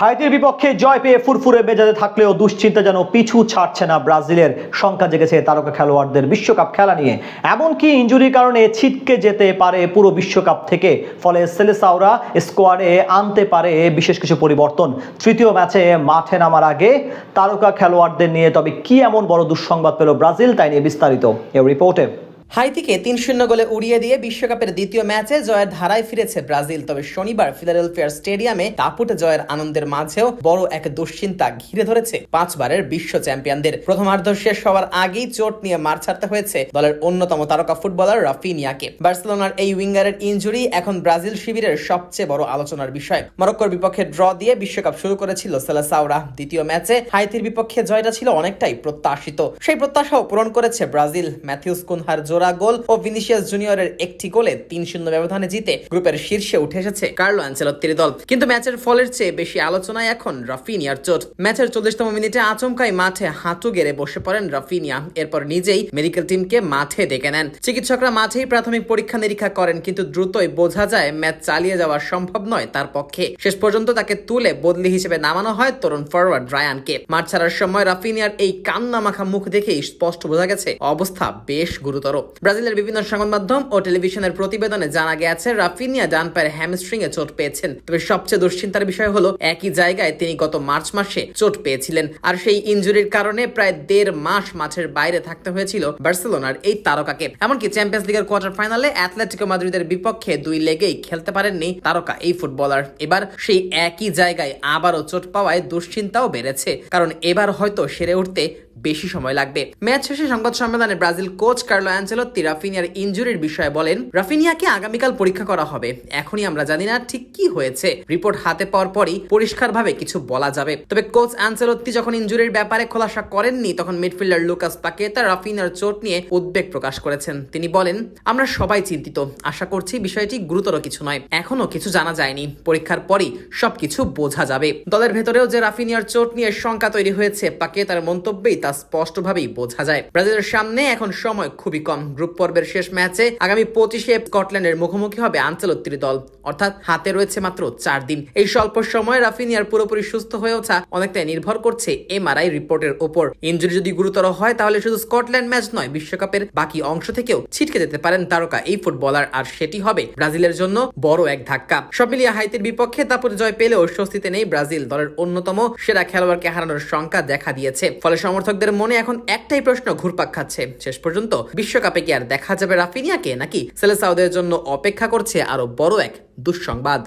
হাইতির বিপক্ষে জয় পেয়ে ফুরফুরে মেজাজে থাকলেও দুশ্চিন্তা যেন পিছু ছাড়ছে না ব্রাজিলের। শঙ্কা জেগেছে তারকা খেলোয়াড়দের বিশ্বকাপ খেলা নিয়ে, এমনকি ইনজুরির কারণে ছিটকে যেতে পারে পুরো বিশ্বকাপ থেকে। ফলে সেলেসাওরা স্কোয়াডে আনতে পারে বিশেষ কিছু পরিবর্তন তৃতীয় ম্যাচে মাঠে নামার আগে তারকা খেলোয়াড়দের নিয়ে। তবে কি এমন বড় দুঃসংবাদ পেল ব্রাজিল, তাই নিয়ে বিস্তারিত এই রিপোর্টে। হাইতিকে ৩-০ গোলে উড়িয়ে দিয়ে বিশ্বকাপের দ্বিতীয় ম্যাচে জয়ের ধারায় ফিরেছে ব্রাজিল। তবে শনিবার ফিলাডেলফিয়ার স্টেডিয়ামে দাপুটে জয়ের আনন্দের মাঝেও বড় এক দুশ্চিন্তা ঘিরে ধরেছে 5 বারের বিশ্ব চ্যাম্পিয়নদের। প্রথমার্ধ শেষ হওয়ার আগেই চোট নিয়ে মাঠ ছাড়তে হয়েছে দলের অন্যতম তারকা ফুটবলার রাফিনিয়াকে। বার্সেলোনার এই উইঙ্গারের ইনজুরি এখন ব্রাজিল শিবিরের সবচেয়ে বড় আলোচনার বিষয়। মরক্কোর বিপক্ষে ড্র দিয়ে বিশ্বকাপ শুরু করেছিল সেলেসাওরা। দ্বিতীয় ম্যাচে হাইতির বিপক্ষে জয়টা ছিল অনেকটাই প্রত্যাশিত। সেই প্রত্যাশাও পূরণ করেছে ব্রাজিল। ম্যাথিউস কুনহার জোড়া গোল ও ভিনিসিয়াস জুনিয়রের একটি গোলে ৩-০ ব্যবধানে জিতে গ্রুপের শীর্ষে উঠে এসেছে কার্লো আনচেলত্তির দল। কিন্তু ম্যাচের ফলের চেয়ে বেশি আলোচনায় এখন রাফিনিয়ার চোট। ম্যাচের ৪০তম মিনিটে আচমকাই মাঠে হাঁটু গেড়ে বসে পড়েন রাফিনিয়া। এরপর নিজেই মেডিকেল টিমকে মাঠে ডেকে নেন। চিকিৎসকরা মাঠেই প্রাথমিক পরীক্ষা নিরীক্ষা করেন, কিন্তু দ্রুতই বোঝা যায় ম্যাচ চালিয়ে যাওয়া সম্ভব নয় তার পক্ষে। শেষ পর্যন্ত তাকে তুলে বদলি হিসেবে নামানো হয় তরুণ ফরওয়ার্ড রায়ানকে। মাঠ ছাড়ার সময় রাফিনিয়ার এই কান্না মাখা মুখ দেখেই স্পষ্ট বোঝা গেছে অবস্থা বেশ গুরুতর। ব্রাজিলের বিভিন্ন সংবাদ মাধ্যম ও টেলিভিশনের প্রতিবেদনে জানা গেছে রাফিনিয়া ডান পায়ের হ্যামস্ট্রিং এ চোট পেয়েছেন। তবে সবচেয়ে দুশ্চিন্তার বিষয় হলো একই জায়গায় তিনি গত মার্চ মাসে চোট পেয়েছিলেন, আর সেই ইনজুরির কারণে প্রায় ১.৫ মাস মাঠের বাইরে থাকতে হয়েছিল বার্সেলোনার এই তারকাকে। এমনকি চ্যাম্পিয়ন্স লিগের কোয়ার্টার ফাইনালে অ্যাথলেটিকো মাদ্রিদের বিপক্ষে ২ লেগেই খেলতে পারেননি তারকা এই ফুটবলার। এবার সেই একই জায়গায় আবারও চোট পাওয়ায় দুশ্চিন্তাও বেড়েছে, কারণ এবার হয়তো সেরে উঠতে বেশি সময় লাগবে। ম্যাচ শেষে সংবাদ সম্মেলনে ব্রাজিল কোচ কার্লো আনচেলত্তি রাফিনিয়ার ইনজুরির বিষয়ে বলেন, রাফিনিয়াকে আগামীকাল পরীক্ষা করা হবে। এখনই আমরা জানি না ঠিক কি হয়েছে। রিপোর্ট হাতে পাওয়ার পরই পরিষ্কারভাবে কিছু বলা যাবে। তবে কোচ আনচেলত্তি যখন ইনজুরির ব্যাপারে খোলাসা করেননি, তখন মিডফিল্ডার লুকাস পাকেতা রাফিনিয়ার চোট নিয়ে উদ্বেগ প্রকাশ করেছেন। তিনি বলেন, আমরা সবাই চিন্তিত। আশা করছি বিষয়টি গুরুতর কিছু নয়। এখনো কিছু জানা যায়নি। পরীক্ষার পরই সবকিছু বোঝা যাবে। দলের ভেতরেও যে রাফিনিয়ার চোট নিয়ে শঙ্কা তৈরি হয়েছে, পাকেতার মন্তব্যেই তা স্পষ্টভাবেই বোঝা যায়। ব্রাজিলের সামনে এখন সময় খুবই কম। গ্রুপ পর্বের শেষ ম্যাচে আগামী ২৫শে স্কটল্যান্ডের মুখোমুখি হবে আনচেলত্তির দল, অর্থাৎ হাতে রয়েছে মাত্র ৪ দিন। এই স্বল্প সময়ে রাফিনিয়ার পুরোপুরি সুস্থ হয়ে ওঠা অনেকটাই নির্ভর করছে এমআরআই রিপোর্টের উপর। ইনজুরি যদি গুরুতর হয়, তাহলে শুধু স্কটল্যান্ড ম্যাচ নয়, বিশ্বকাপের বাকি অংশ থেকেও ছিটকে যেতে পারেন তারকা এই ফুটবলার, আর সেটি হবে ব্রাজিলের জন্য বড় এক ধাক্কা। সব মিলিয়ে হাইতির বিপক্ষে দাপুটে জয় পেলেও স্বস্তিতে নেই ব্রাজিল। দলের অন্যতম সেরা খেলোয়াড়কে হারানোর শঙ্কা দেখা দিয়েছে। ফলে সমর্থকদের মনে এখন একটাই প্রশ্ন ঘুরপাক খাচ্ছে, শেষ পর্যন্ত বিশ্বকাপে কি আর দেখা যাবে রাফিনিয়াকে, নাকি সেলেসাওদের জন্য অপেক্ষা করছে আরো বড় এক দুঃসংবাদ?